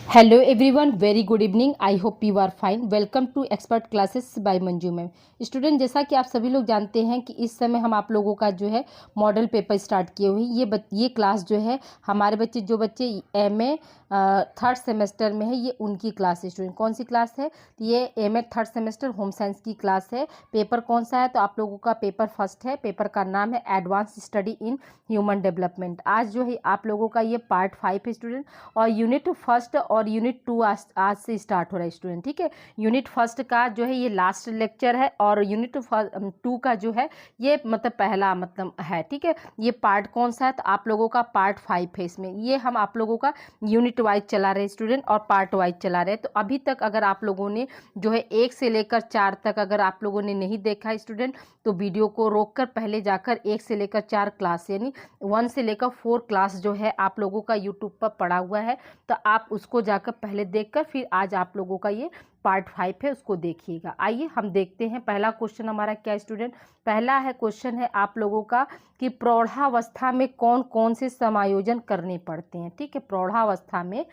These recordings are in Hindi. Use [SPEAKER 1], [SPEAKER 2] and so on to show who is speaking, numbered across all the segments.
[SPEAKER 1] Hello everyone, very good evening. I hope you are fine. Welcome to expert classes by Manju ma'am. Student, जैसा कि आप सभी लोग जानते हैं कि इस समय हम आप लोगों का जो है मॉडल पेपर स्टार्ट किए हुए हैं। ये क्लास जो है हमारे बच्चे एमए थर्ड सेमेस्टर में है, ये उनकी क्लास है। स्टूडेंट, कौन सी क्लास है? ये MA third semester home science की क्लास है। पेपर कौन सा है? तो आप लोगों का पेपर फर्स्ट है। पेपर का नाम है advance study in human development. आज जो है आप लोगों का ये पार्ट 5 है स्टूडेंट, और यूनिट फर्स्ट और यूनिट 2 आज से स्टार्ट हो रहा है स्टूडेंट। ठीक है, यूनिट फर्स्ट का जो है ये लास्ट लेक्चर है, और यूनिट 2 का जो है ये मतलब पहला मतलब है। ठीक है, ये पार्ट कौन सा है? तो आप लोगों का पार्ट 5 है। इसमें ये हम आप लोगों का यूनिट वाइज चला रहे हैं स्टूडेंट, और पार्ट वाइज चला रहे हैं। तो अभी तक अगर आप लोगों ने जो है 1 से लेकर 4 तक अगर आप लोगों ने नहीं देखा है स्टूडेंट, तो वीडियो को रोक कर पहले जाकर 1 से लेकर 4 क्लास यानी 1 से लेकर 4 क्लास जो है आप लोगों का यूट्यूब पर पड़ा हुआ है, तो आप उसको जाकर पहले देखकर फिर आज आप लोगों का ये पार्ट 5 है, उसको देखिएगा। आइए हम देखते हैं पहला क्वेश्चन हमारा क्या है स्टूडेंट। पहला है क्वेश्चन है आप लोगों का कि प्रौढ़ावस्था में कौन कौन से समायोजन करने पड़ते हैं। ठीक है, प्रौढ़ावस्था में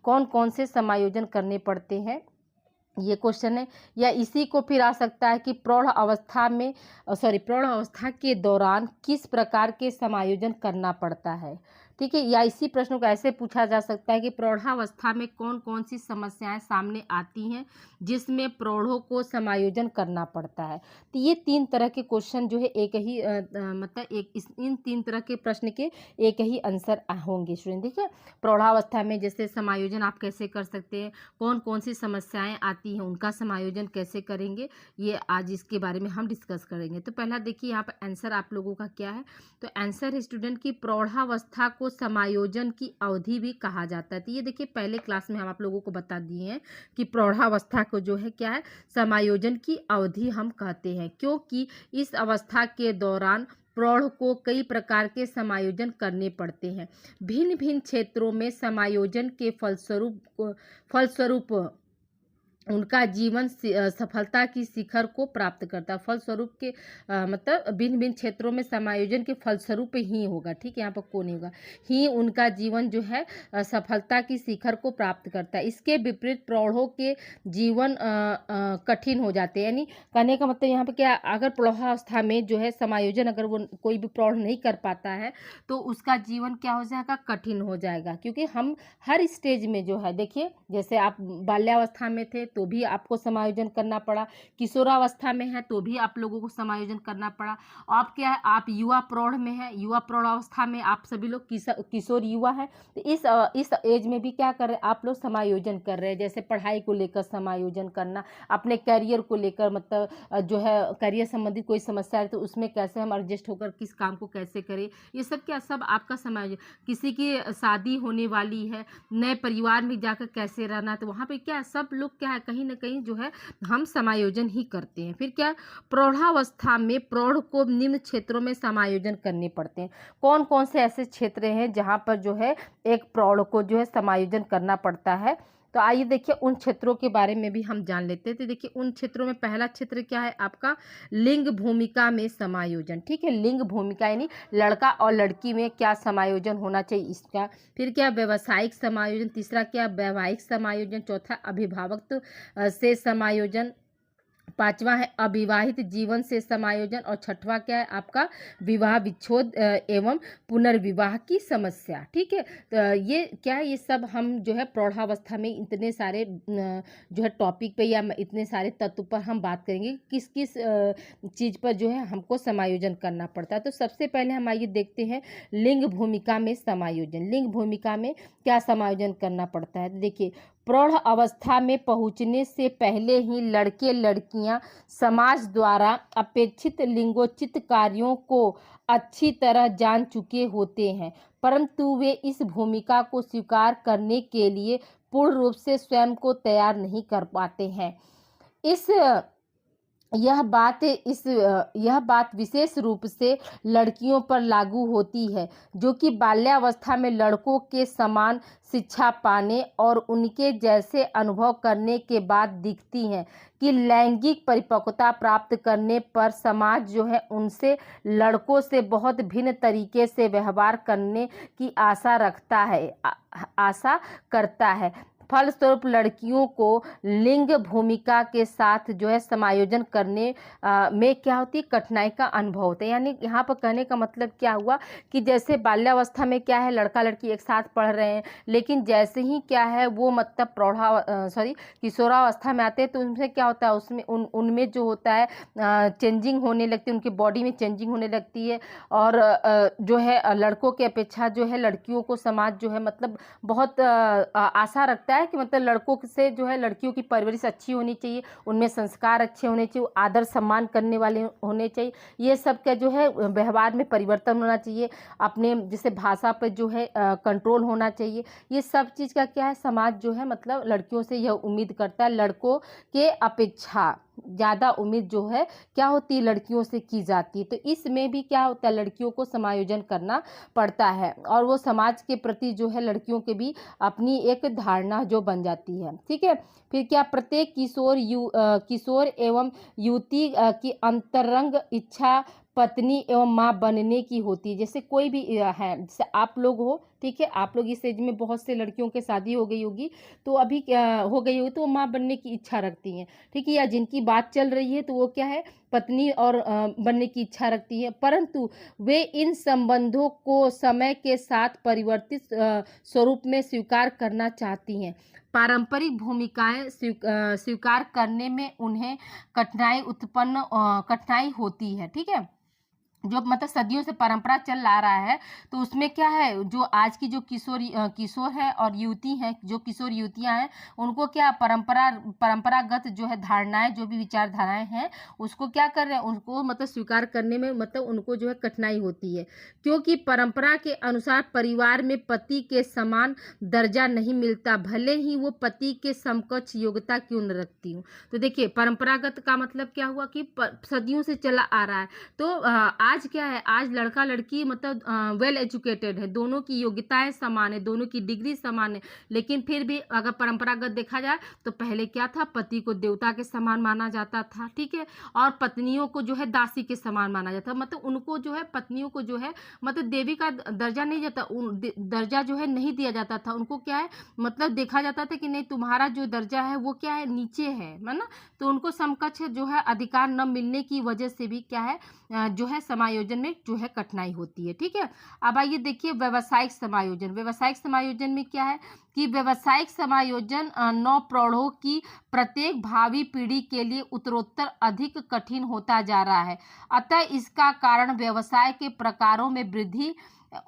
[SPEAKER 1] कौन कौन से समायोजन करने पड़ते हैं, ये क्वेश्चन है। या इसी को फिर आ सकता है कि प्रौढ़ अवस्था में प्रौढ़ अवस्था के दौरान किस प्रकार के समायोजन करना पड़ता है। ठीक है, या इसी प्रश्न को ऐसे पूछा जा सकता है कि प्रौढ़ावस्था में कौन कौन सी समस्याएं सामने आती हैं जिसमें प्रौढ़ों को समायोजन करना पड़ता है। तो ये 3 तरह के क्वेश्चन जो है एक ही मतलब इन 3 तरह के प्रश्न के एक ही आंसर होंगे स्टूडेंट। ठीक है, प्रौढ़ावस्था में जैसे समायोजन आप कैसे कर सकते हैं, कौन कौन सी समस्याएं आती हैं, उनका समायोजन कैसे करेंगे, ये आज इसके बारे में हम डिस्कस करेंगे। तो पहला देखिए यहाँ पर आंसर आप लोगों का क्या है। तो आंसर है स्टूडेंट की प्रौढ़ावस्था को समायोजन की अवधि भी कहा जाता है। तो ये देखिए पहले क्लास में हम आप लोगों को बता दिए हैं कि प्रौढ़ावस्था को जो है क्या है, समायोजन की अवधि हम कहते हैं, क्योंकि इस अवस्था के दौरान प्रौढ़ को कई प्रकार के समायोजन करने पड़ते हैं। भिन्न भिन्न क्षेत्रों में समायोजन के फलस्वरूप उनका जीवन सफलता की शिखर को प्राप्त करता है। फलस्वरूप के मतलब भिन्न भिन्न क्षेत्रों में समायोजन के फलस्वरूप ही होगा। ठीक है, यहाँ पर कौन होगा, ही उनका जीवन जो है सफलता की शिखर को प्राप्त करता है। इसके विपरीत प्रौढ़ों के जीवन कठिन हो जाते हैं। यानी कहने का मतलब यहाँ पर क्या, अगर प्रौढ़ावस्था में जो है समायोजन अगर वो कोई भी प्रौढ़ नहीं कर पाता है तो उसका जीवन क्या हो जाएगा, कठिन हो जाएगा। क्योंकि हम हर स्टेज में जो है, देखिए जैसे आप बाल्यावस्था में थे तो भी आपको समायोजन करना पड़ा, किशोरावस्था में है तो भी आप लोगों को समायोजन करना पड़ा। आप क्या है, आप युवा प्रौढ़ में है, युवा प्रौढ़ावस्था में आप सभी लोग किशोर युवा है। तो इस एज में भी क्या कर रहे हैं आप लोग, समायोजन कर रहे हैं। जैसे पढ़ाई को लेकर समायोजन करना, अपने करियर को लेकर मतलब जो है करियर संबंधी कोई समस्या है तो उसमें कैसे हम एडजस्ट होकर किस काम को कैसे करें, ये सब क्या सब आपका समायोजन। किसी की शादी होने वाली है, नए परिवार में जाकर कैसे रहना, तो वहाँ पे क्या सब लोग क्या है, कहीं ना कहीं जो है हम समायोजन ही करते हैं। फिर क्या, प्रौढ़ावस्था में प्रौढ़ को निम्न क्षेत्रों में समायोजन करने पड़ते हैं। कौन कौन से ऐसे क्षेत्र हैं जहाँ पर जो है एक प्रौढ़ को जो है समायोजन करना पड़ता है। तो आइए देखिए उन क्षेत्रों के बारे में भी हम जान लेते हैं। तो देखिए उन क्षेत्रों में पहला क्षेत्र क्या है आपका, लिंग भूमिका में समायोजन। ठीक है, लिंग भूमिका यानी लड़का और लड़की में क्या समायोजन होना चाहिए इसका। फिर क्या, व्यवसायिक समायोजन। तीसरा क्या, वैवाहिक समायोजन। चौथा, अभिभावक से समायोजन। पांचवा है अविवाहित जीवन से समायोजन। और छठवां क्या है आपका, विवाह विच्छेद एवं पुनर्विवाह की समस्या। ठीक है, तो ये क्या है, ये सब हम जो है प्रौढ़ावस्था में इतने सारे जो है टॉपिक पे या इतने सारे तत्व पर हम बात करेंगे किस किस चीज़ पर जो है हमको समायोजन करना पड़ता है। तो सबसे पहले हम आइए देखते हैं लिंग भूमिका में समायोजन। लिंग भूमिका में क्या समायोजन करना पड़ता है। देखिए, प्रौढ़ अवस्था में पहुंचने से पहले ही लड़के लड़कियां समाज द्वारा अपेक्षित लिंगोचित कार्यों को अच्छी तरह जान चुके होते हैं, परंतु वे इस भूमिका को स्वीकार करने के लिए पूर्ण रूप से स्वयं को तैयार नहीं कर पाते हैं। इस यह बात विशेष रूप से लड़कियों पर लागू होती है, जो कि बाल्यावस्था में लड़कों के समान शिक्षा पाने और उनके जैसे अनुभव करने के बाद दिखती हैं कि लैंगिक परिपक्वता प्राप्त करने पर समाज जो है उनसे लड़कों से बहुत भिन्न तरीके से व्यवहार करने की आशा करता है। फलस्वरूप लड़कियों को लिंग भूमिका के साथ जो है समायोजन करने में क्या होती है, कठिनाई का अनुभव होता है। यानी यहाँ पर कहने का मतलब क्या हुआ कि जैसे बाल्यावस्था में क्या है, लड़का लड़की एक साथ पढ़ रहे हैं, लेकिन जैसे ही क्या है वो मतलब किशोरावस्था में आते हैं तो उनसे क्या होता है, उसमें उनमें जो होता है चेंजिंग होने लगती है, उनकी बॉडी में चेंजिंग होने लगती है। और जो है लड़कों की अपेक्षा जो है लड़कियों को समाज जो है मतलब बहुत आशा रखता है कि मतलब लड़कों से जो है लड़कियों की परवरिश अच्छी होनी चाहिए, उनमें संस्कार अच्छे होने चाहिए, आदर सम्मान करने वाले होने चाहिए। ये सब का जो है व्यवहार में परिवर्तन होना चाहिए, अपने जैसे भाषा पर जो है कंट्रोल होना चाहिए। ये सब चीज़ का क्या है, समाज जो है मतलब लड़कियों से यह उम्मीद करता है। लड़कों के अपेक्षा ज़्यादा उम्मीद जो है क्या होती है, लड़कियों से की जाती है। तो इसमें भी क्या होता है, लड़कियों को समायोजन करना पड़ता है और वो समाज के प्रति जो है लड़कियों के भी अपनी एक धारणा जो बन जाती है। ठीक है, फिर क्या, प्रत्येक किशोर एवं युवती की अंतरंग इच्छा पत्नी एवं माँ बनने की होती है। जैसे कोई भी है, जैसे आप लोग हो, ठीक है, आप लोग इस एज में बहुत से लड़कियों के शादी हो गई होगी, तो अभी क्या हो गई होगी, तो वो माँ बनने की इच्छा रखती हैं, ठीक है, या जिनकी बात चल रही है तो वो क्या है, पत्नी और बनने की इच्छा रखती है, परंतु वे इन संबंधों को समय के साथ परिवर्तित स्वरूप में स्वीकार करना चाहती हैं। पारंपरिक भूमिकाएं स्वीकार करने में उन्हें कठिनाई होती है। ठीक है, जो मतलब सदियों से परंपरा चल आ रहा है, तो उसमें क्या है, जो आज की जो किशोर है और युवती हैं, जो किशोर युवतियां हैं, उनको क्या परंपरागत जो है धारणाएं, जो भी विचारधाराएं हैं, उसको क्या कर रहे हैं, उनको मतलब स्वीकार करने में मतलब उनको जो है कठिनाई होती है, क्योंकि परंपरा के अनुसार परिवार में पति के समान दर्जा नहीं मिलता, भले ही वो पति के समकक्ष योग्यता क्यों न रखती हूँ। तो देखिए, परंपरागत का मतलब क्या हुआ कि सदियों से चला आ रहा है। तो आज क्या है, आज लड़का लड़की मतलब वेल एजुकेटेड है, दोनों की योग्यताएं समान है, दोनों की डिग्री समान है, लेकिन फिर भी अगर परंपरागत देखा जाए तो पहले क्या था, पति को देवता के समान माना जाता था, ठीक है, और पत्नियों को जो है दासी के समान माना जाता, मतलब उनको जो है पत्नियों को जो है मतलब देवी का दर्जा नहीं जाता, दर्जा जो है नहीं दिया जाता था, उनको क्या है मतलब देखा जाता था कि नहीं, तुम्हारा जो दर्जा है वो क्या है, नीचे है ना, तो उनको समकक्ष जो है अधिकार न मिलने की वजह से भी क्या है जो है समायोजन में जो है कठिनाई होती है। ठीक है, अब आइए देखिए व्यावसायिक समायोजन। व्यावसायिक समायोजन में क्या है कि व्यावसायिक समायोजन नौ प्रौढ़ों की प्रत्येक भावी पीढ़ी के लिए उत्तरोत्तर अधिक कठिन होता जा रहा है। अतः इसका कारण व्यवसाय के प्रकारों में वृद्धि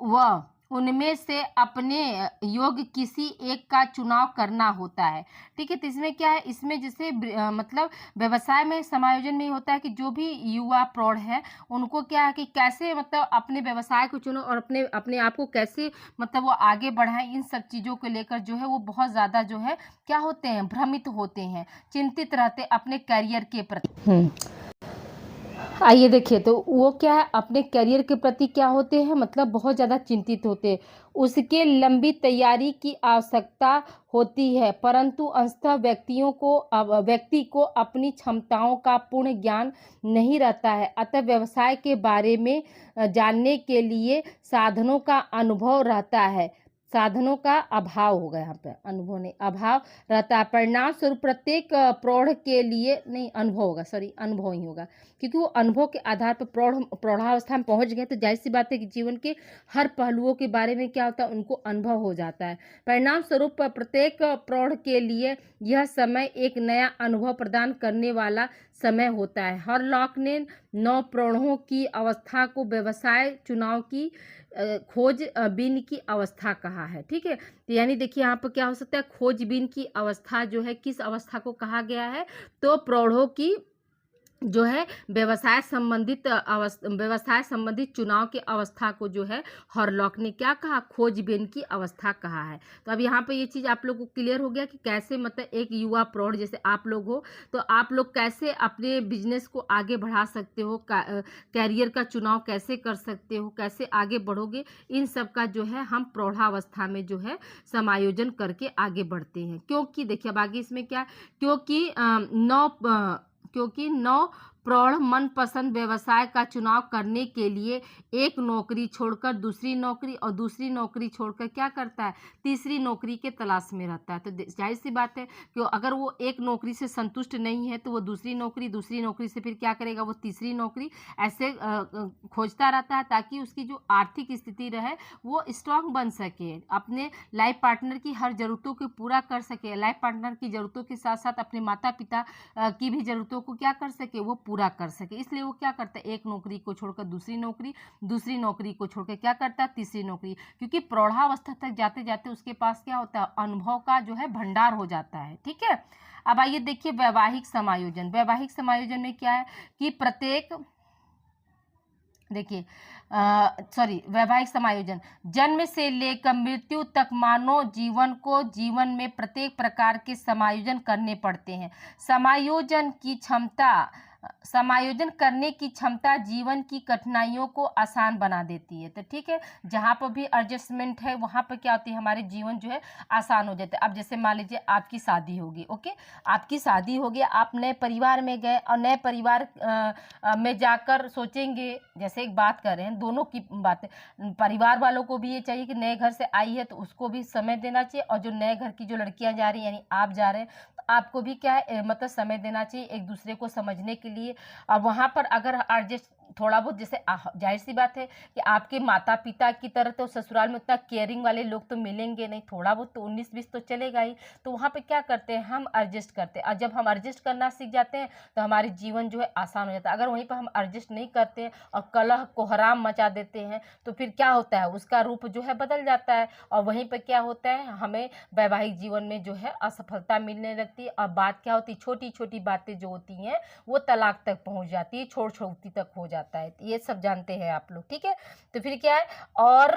[SPEAKER 1] व उनमें से अपने योग्य किसी एक का चुनाव करना होता है। ठीक है, तो इसमें क्या है, इसमें जैसे मतलब व्यवसाय में समायोजन में होता है कि जो भी युवा प्रौढ़ है उनको क्या है कि कैसे मतलब अपने व्यवसाय को चुनो और अपने अपने आप को कैसे मतलब वो आगे बढ़ाएं, इन सब चीज़ों को लेकर जो है वो बहुत ज़्यादा जो है क्या होते हैं, भ्रमित होते हैं, चिंतित रहते अपने करियर के प्रति। आइए देखिए, तो वो क्या है, अपने करियर के प्रति क्या होते हैं, मतलब बहुत ज़्यादा चिंतित होते हैं, उसके लंबी तैयारी की आवश्यकता होती है, परंतु अंततः व्यक्ति को अपनी क्षमताओं का पूर्ण ज्ञान नहीं रहता है। अतः व्यवसाय के बारे में जानने के लिए साधनों का अनुभव रहता है, साधनों का अभाव होगा, यहाँ पे अनुभव नहीं, अभाव रहता है। परिणाम स्वरूप प्रत्येक प्रौढ़ के लिए नहीं, अनुभव होगा, सॉरी, अनुभव ही होगा, क्योंकि वो अनुभव के आधार पर प्रौढ़ावस्था में पहुंच गए, तो जाहिर सी बात है कि जीवन के हर पहलुओं के बारे में क्या होता है, उनको अनुभव हो जाता है। परिणाम स्वरूप प्रत्येक प्रौढ़ के लिए यह समय एक नया अनुभव प्रदान करने वाला समय होता है। हरलॉक ने 9 प्रौढ़ों की अवस्था को व्यवसाय चुनाव की खोजबीन की अवस्था कहा है। ठीक है, तो यानी देखिए यहाँ पर क्या हो सकता है, खोजबीन की अवस्था जो है किस अवस्था को कहा गया है, तो प्रौढ़ों की जो है व्यवसाय संबंधित चुनाव की अवस्था को जो है हॉरलॉक ने क्या कहा, खोजबीन की अवस्था कहा है। तो अब यहाँ पे ये चीज़ आप लोग को क्लियर हो गया कि कैसे मतलब एक युवा प्रौढ़ जैसे आप लोग हो, तो आप लोग कैसे अपने बिजनेस को आगे बढ़ा सकते हो, कैरियर का चुनाव कैसे कर सकते हो, कैसे आगे बढ़ोगे, इन सब का जो है हम प्रौढ़ावस्था में जो है समायोजन करके आगे बढ़ते हैं। क्योंकि देखिए अब आगे इसमें क्या, क्योंकि 9 प्रौढ़ मनपसंद व्यवसाय का चुनाव करने के लिए एक नौकरी छोड़कर दूसरी नौकरी और दूसरी नौकरी छोड़कर क्या करता है, तीसरी नौकरी के तलाश में रहता है। तो जाहिर सी बात है कि अगर वो एक नौकरी से संतुष्ट नहीं है तो वो दूसरी नौकरी से फिर क्या करेगा, वो तीसरी नौकरी ऐसे खोजता रहता है, ताकि उसकी जो आर्थिक स्थिति रहे वो स्ट्रांग बन सके, अपने लाइफ पार्टनर की हर ज़रूरतों को पूरा कर सके, लाइफ पार्टनर की ज़रूरतों के साथ साथ अपने माता पिता की भी ज़रूरतों को क्या कर सके, वो पूरा कर सके। इसलिए वो क्या करता है, एक नौकरी को छोड़कर दूसरी नौकरी को छोड़कर क्या करता है, तीसरी नौकरी, क्योंकि प्रौढ़ावस्था तक जाते जाते उसके पास क्या होता है, अनुभव का जो है भंडार हो जाता है। ठीक है, अब आइए देखिए वैवाहिक समायोजन। वैवाहिक समायोजन में क्या है कि प्रत्येक, देखिए वैवाहिक समायोजन जन्म से लेकर मृत्यु तक मानव जीवन में प्रत्येक प्रकार के समायोजन करने पड़ते हैं। समायोजन करने की क्षमता जीवन की कठिनाइयों को आसान बना देती है। तो ठीक है, जहाँ पर भी एडजस्टमेंट है वहाँ पर क्या होती है, हमारे जीवन जो है आसान हो जाता है। अब जैसे मान लीजिए आपकी शादी होगी, ओके, आपकी शादी होगी, आप नए परिवार में गए और नए परिवार में जाकर सोचेंगे, जैसे एक बात कर रहे हैं, दोनों की बात है, परिवार वालों को भी ये चाहिए कि नए घर से आई है तो उसको भी समय देना चाहिए, और जो नए घर की जो लड़कियां जा रही हैं यानी आप जा रहे हैं तो आपको भी क्या है, मतलब समय देना चाहिए एक दूसरे को समझने के लिए। और वहाँ पर अगर एडजस्ट थोड़ा बहुत, जैसे जाहिर सी बात है कि आपके माता पिता की तरह तो ससुराल में उतना केयरिंग वाले लोग तो मिलेंगे नहीं, थोड़ा बहुत तो 19-20 तो चलेगा ही। तो वहाँ पे क्या करते हैं, हम एडजस्ट करते हैं, और जब हम एडजस्ट करना सीख जाते हैं तो हमारे जीवन जो है आसान हो जाता है। अगर वहीं पर हम एडजस्ट नहीं करते हैं और कलह कोहराम मचा देते हैं तो फिर क्या होता है, उसका रूप जो है बदल जाता है, और वहीं पर क्या होता है, हमें वैवाहिक जीवन में जो है असफलता मिलने लगती है। और बात क्या होती है, छोटी छोटी बातें जो होती हैं वो तलाक तक पहुँच जाती है, छोड़ छोड़ती तक हो जाता है। ये सब जानते हैं आप लोग, ठीक है। तो फिर क्या है, और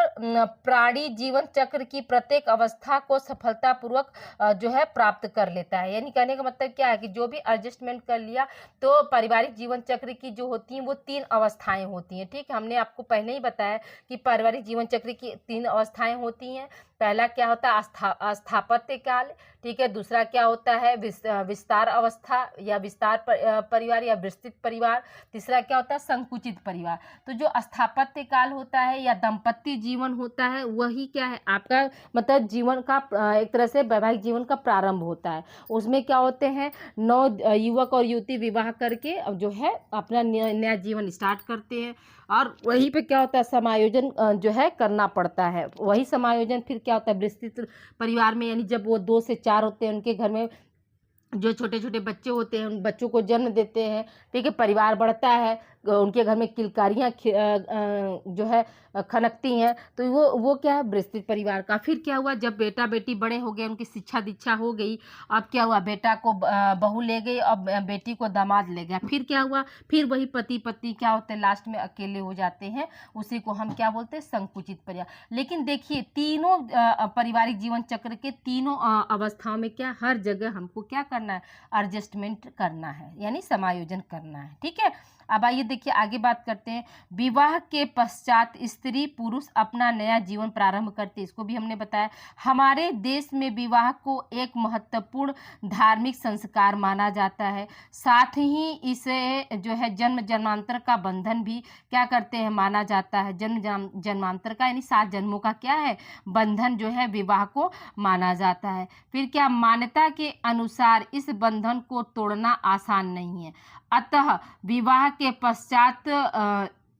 [SPEAKER 1] प्राणी जीवन चक्र की प्रत्येक अवस्था को सफलतापूर्वक जो है प्राप्त कर लेता है। यानी कहने का मतलब क्या है कि जो भी एडजस्टमेंट कर लिया, तो पारिवारिक जीवन चक्र की जो होती हैं वो 3 अवस्थाएं होती हैं। ठीक है, हमने आपको पहले ही बताया कि पारिवारिक जीवन चक्र की 3 अवस्थाएं होती हैं। पहला क्या होता है, स्थापत्य काल, ठीक है। दूसरा क्या होता है, विस्तार अवस्था या विस्तार परिवार या विस्तृत परिवार। तीसरा क्या होता है, संकुचित परिवार। तो जो स्थापत्य काल होता है या दाम्पत्य जीवन होता है, वही क्या है, आपका मतलब जीवन का एक तरह से वैवाहिक जीवन का प्रारंभ होता है। उसमें क्या होते हैं, 9 युवक और युवती विवाह करके जो है अपना नया जीवन स्टार्ट करते हैं, और वहीं पे क्या होता है, समायोजन जो है करना पड़ता है। वही समायोजन फिर क्या होता है, विस्तृत परिवार में, यानी जब वो 2 से 4 होते हैं, उनके घर में जो छोटे छोटे बच्चे होते हैं उन बच्चों को जन्म देते हैं, ठीक है, परिवार बढ़ता है, उनके घर में किलकारियाँ जो है खनकती हैं, तो वो क्या है, विस्तृत परिवार का। फिर क्या हुआ, जब बेटा बेटी बड़े हो गए, उनकी शिक्षा दीक्षा हो गई, अब क्या हुआ, बेटा को बहू ले गई और बेटी को दामाद ले गया। फिर क्या हुआ, फिर वही पति पत्नी क्या होते हैं, लास्ट में अकेले हो जाते हैं, उसी को हम क्या बोलते हैं, संकुचित परिवार। लेकिन देखिए तीनों पारिवारिक जीवन चक्र के तीनों अवस्थाओं में क्या, हर जगह हमको क्या करना है, एडजस्टमेंट करना है, यानी समायोजन करना है। ठीक है, अब आइए देखिए आगे बात करते हैं। विवाह के पश्चात स्त्री पुरुष अपना नया जीवन प्रारंभ करते हैं, इसको भी हमने बताया। हमारे देश में विवाह को एक महत्वपूर्ण धार्मिक संस्कार माना जाता है, साथ ही इसे जो है जन्म जन्मांतर का बंधन भी क्या करते हैं, माना जाता है। जन्म जन्मांतर का यानी 7 जन्मों का क्या है, बंधन जो है विवाह को माना जाता है। फिर क्या, मान्यता के अनुसार इस बंधन को तोड़ना आसान नहीं है, अतः विवाह के पश्चात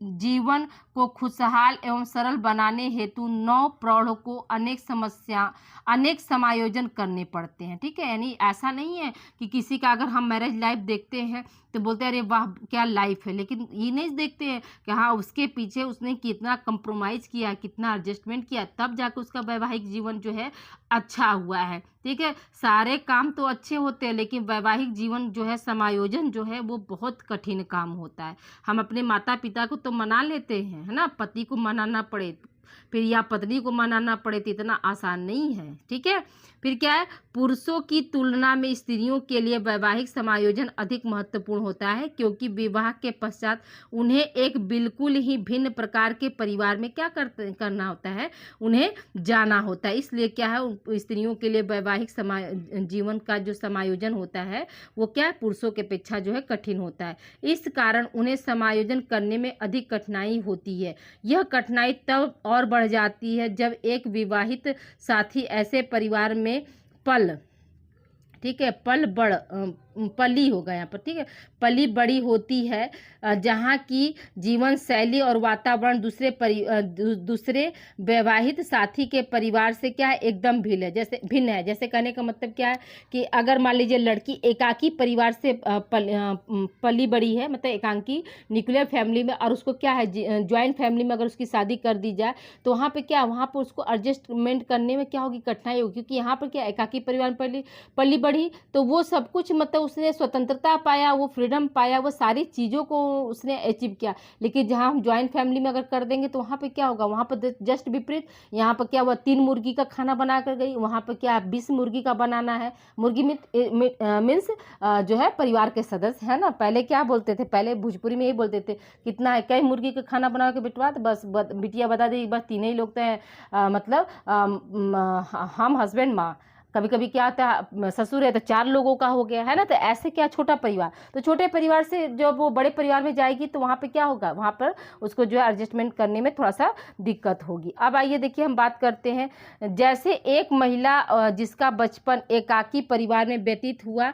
[SPEAKER 1] जीवन को खुशहाल एवं सरल बनाने हेतु नव प्रौढ़ को अनेक समायोजन करने पड़ते हैं। ठीक है, यानी ऐसा नहीं है कि किसी का अगर हम मैरिज लाइफ देखते हैं तो बोलते हैं अरे वाह क्या लाइफ है, लेकिन ये नहीं देखते हैं कि हाँ उसके पीछे उसने कितना कंप्रोमाइज़ किया, कितना एडजस्टमेंट किया, तब जाकर उसका वैवाहिक जीवन जो है अच्छा हुआ है। ठीक है, सारे काम तो अच्छे होते हैं लेकिन वैवाहिक जीवन जो है, समायोजन जो है वो बहुत कठिन काम होता है। हम अपने माता पिता को तो मना लेते हैं, है ना, पति को मनाना पड़े फिर या पत्नी को मनाना पड़े तो इतना आसान नहीं है, ठीक है। फिर क्या है, पुरुषों की तुलना में स्त्रियों के लिए वैवाहिक समायोजन अधिक महत्वपूर्ण होता है, क्योंकि विवाह के पश्चात उन्हें एक बिल्कुल ही भिन्न प्रकार के परिवार में क्या करना होता है, उन्हें जाना होता है। इसलिए क्या है, स्त्रियों के लिए वैवाहिक जीवन का जो समायोजन होता है वो क्या है, पुरुषों के अपेक्षा जो है कठिन होता है। इस कारण उन्हें समायोजन करने में अधिक कठिनाई होती है। यह कठिनाई तब और बढ़ जाती है जब एक विवाहित साथी ऐसे परिवार में पल, ठीक है, पली होगा यहाँ पर, ठीक है, पली बड़ी होती है, जहाँ की जीवन शैली और वातावरण दूसरे वैवाहित साथी के परिवार से क्या है, एकदम भिन्न है। जैसे कहने का मतलब क्या है कि अगर मान लीजिए लड़की एकाकी परिवार से पली बड़ी है, मतलब एकांकी न्यूक्लियर फैमिली में, और उसको क्या है ज्वाइंट फैमिली में अगर उसकी शादी कर दी जाए तो वहाँ पे क्या, वहाँ पर उसको एडजस्टमेंट करने में क्या होगी, कठिनाई होगी। क्योंकि यहाँ पर क्या एकाकी परिवार में पली बढ़ी तो वो सब कुछ मतलब उसने स्वतंत्रता पाया, वो फ्रीडम पाया, वो सारी चीज़ों को उसने अचीव किया। लेकिन जहाँ हम ज्वाइंट फैमिली में अगर कर देंगे तो वहाँ पे क्या होगा, वहाँ पर जस्ट विपरीत, यहाँ पर क्या हुआ 3 मुर्गी का खाना बना कर गई, वहाँ पर क्या 20 मुर्गी का बनाना है। मुर्गी मीन्स जो है परिवार के सदस्य है ना। पहले क्या बोलते थे, पहले भोजपुरी में यही बोलते थे, कितना है, कई मुर्गी का खाना बना के बिटवा, तो बस बिटिया बता दी बस 3 ही लोग तो हैं, मतलब हम हस्बैंड माँ। कभी कभी क्या होता है, ससुर है तो 4 लोगों का हो गया है ना। तो ऐसे क्या छोटा परिवार, तो छोटे परिवार से जब वो बड़े परिवार में जाएगी तो वहाँ पे क्या होगा, वहाँ पर उसको जो है एडजस्टमेंट करने में थोड़ा सा दिक्कत होगी। अब आइए देखिए हम बात करते हैं, जैसे एक महिला जिसका बचपन एकाकी परिवार में व्यतीत हुआ,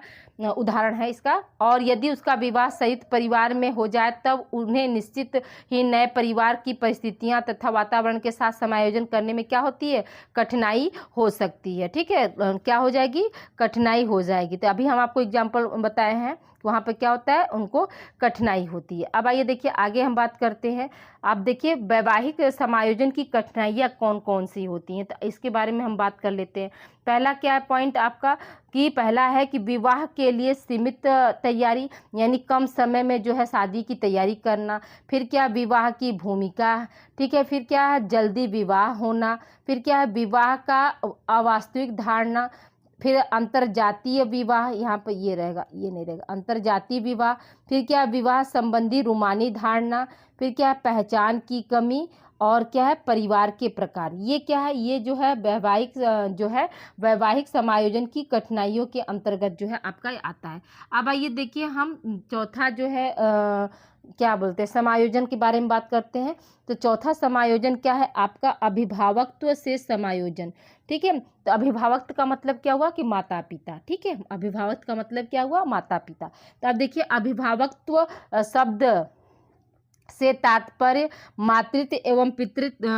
[SPEAKER 1] उदाहरण है इसका, और यदि उसका विवाह संयुक्त परिवार में हो जाए तब उन्हें निश्चित ही नए परिवार की परिस्थितियां तथा वातावरण के साथ समायोजन करने में क्या होती है, कठिनाई हो सकती है, ठीक है। क्या हो जाएगी, कठिनाई हो जाएगी। तो अभी हम आपको एग्जाम्पल बताए हैं, वहाँ पे क्या होता है, उनको कठिनाई होती है। अब आइए देखिए आगे हम बात करते हैं। आप देखिए वैवाहिक समायोजन की कठिनाइयाँ कौन कौन सी होती हैं, तो इसके बारे में हम बात कर लेते हैं। पहला क्या है पॉइंट आपका, कि पहला है कि विवाह के लिए सीमित तैयारी, यानी कम समय में जो है शादी की तैयारी करना। फिर क्या, विवाह की भूमिका, ठीक है। फिर क्या है, जल्दी विवाह होना। फिर क्या है, विवाह का अवास्तविक धारणा। फिर अंतरजातीय विवाह, यहाँ पर ये रहेगा, ये नहीं रहेगा, अंतरजातीय विवाह। फिर क्या, विवाह संबंधी रूमानी धारणा। फिर क्या है, पहचान की कमी। और क्या है, परिवार के प्रकार। ये क्या है, ये जो है वैवाहिक समायोजन की कठिनाइयों के अंतर्गत जो है आपका आता है। अब आइए देखिए हम चौथा जो है क्या बोलते हैं, समायोजन के बारे में बात करते हैं। तो चौथा समायोजन क्या है आपका, अभिभावकत्व से समायोजन, ठीक है। तो अभिभावक का मतलब क्या हुआ, कि माता पिता, ठीक है। अभिभावक का मतलब क्या हुआ, माता पिता। तो अब देखिए अभिभावकत्व शब्द से तात्पर्य मातृत्व एवं पितृत्व